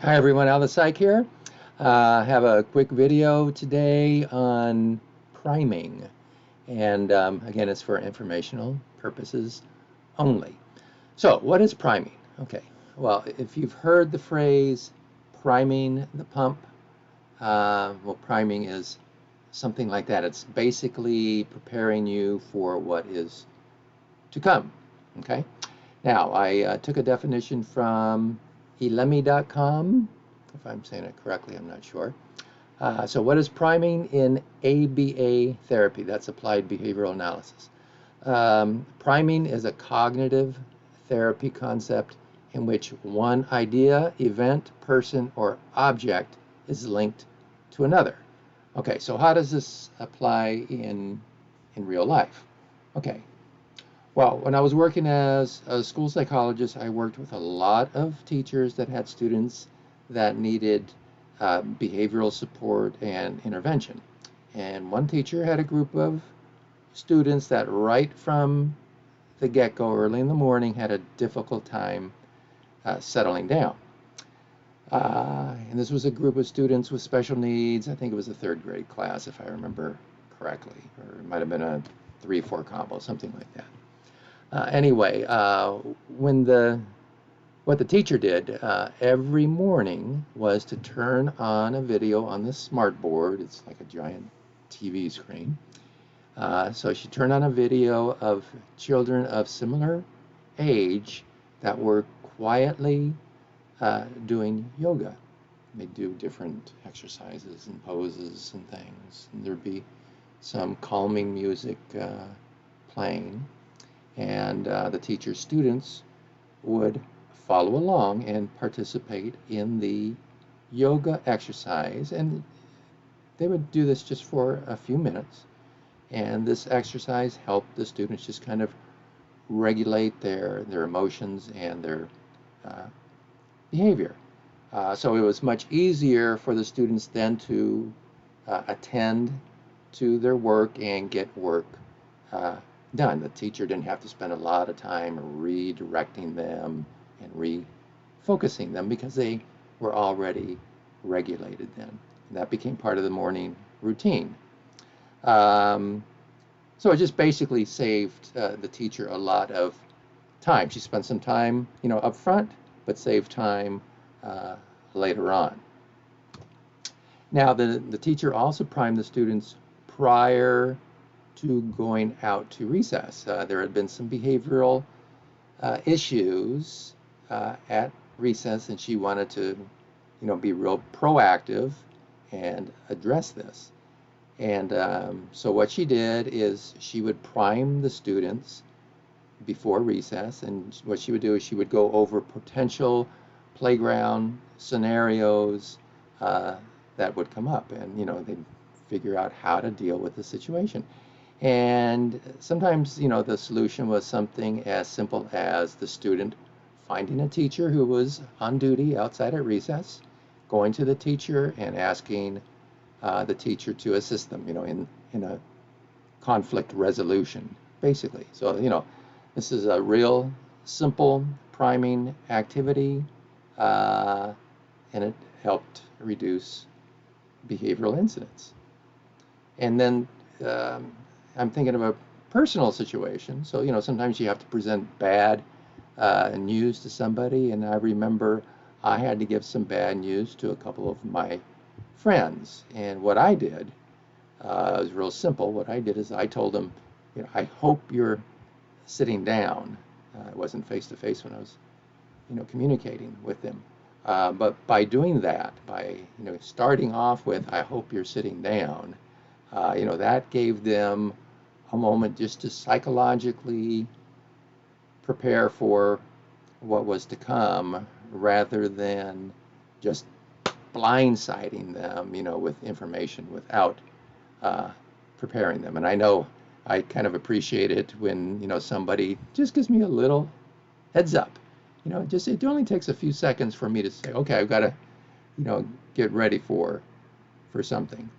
Hi everyone, Al the Psych here. Have a quick video today on priming. And again, it's for informational purposes only. So, what is priming? Okay, well, if you've heard the phrase priming the pump, well, priming is something like that. It's basically preparing you for what is to come. Okay, now I took a definition from elemi.com. If I'm saying it correctly, I'm not sure. So what is priming in ABA therapy? That's applied behavioral analysis. Priming is a cognitive therapy concept in which one idea, event, person, or object is linked to another. Okay, so how does this apply in real life? Okay, well, when I was working as a school psychologist, I worked with a lot of teachers that had students that needed behavioral support and intervention. And one teacher had a group of students that right from the get-go, early in the morning, had a difficult time settling down. And this was a group of students with special needs. I think it was a third grade class, if I remember correctly, or it might have been a 3-4 combo, something like that. Anyway, what the teacher did every morning was to turn on a video on the smart board. It's like a giant TV screen. So she turned on a video of children of similar age that were quietly doing yoga. They do different exercises and poses and things. And there'd be some calming music playing. And the teacher's students would follow along and participate in the yoga exercise. And they would do this just for a few minutes. And this exercise helped the students just kind of regulate their emotions and their behavior. So it was much easier for the students then to attend to their work and get work done. The teacher didn't have to spend a lot of time redirecting them and refocusing them because they were already regulated then. And that became part of the morning routine. So it just basically saved the teacher a lot of time. She spent some time, up front, but saved time later on. Now, the teacher also primed the students prior to going out to recess. There had been some behavioral issues at recess, and she wanted to, be real proactive and address this. And so what she did is she would prime the students before recess, and what she would do is she would go over potential playground scenarios that would come up, and they'd figure out how to deal with the situation. And sometimes, the solution was something as simple as the student finding a teacher who was on duty outside at recess, going to the teacher and asking the teacher to assist them, in a conflict resolution, basically. So, this is a real simple priming activity, and it helped reduce behavioral incidents. And then I'm thinking of a personal situation. So, sometimes you have to present bad news to somebody. And I remember I had to give some bad news to a couple of my friends. And what I did was real simple. What I did is I told them, I hope you're sitting down. It wasn't face to face when I was, communicating with them. But by doing that, by, starting off with, I hope you're sitting down, that gave them a moment just to psychologically prepare for what was to come rather than just blindsiding them, with information without preparing them. And I know I kind of appreciate it when, somebody just gives me a little heads up. It only takes a few seconds for me to say, okay, I've got to, get ready for something.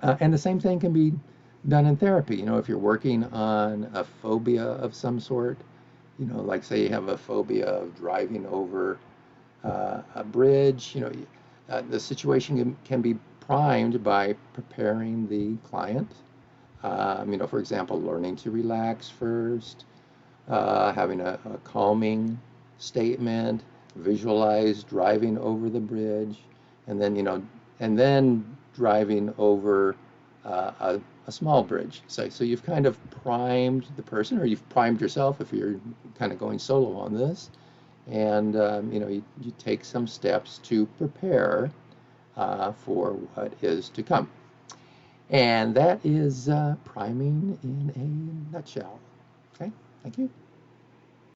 And the same thing can be done in therapy. If you're working on a phobia of some sort, like say you have a phobia of driving over a bridge. The situation can be primed by preparing the client. For example, learning to relax first, having a calming statement, visualize driving over the bridge, and then driving over a small bridge. So you've kind of primed the person, or you've primed yourself if you're kind of going solo on this, and you take some steps to prepare for what is to come. And that is priming in a nutshell. Okay, thank you.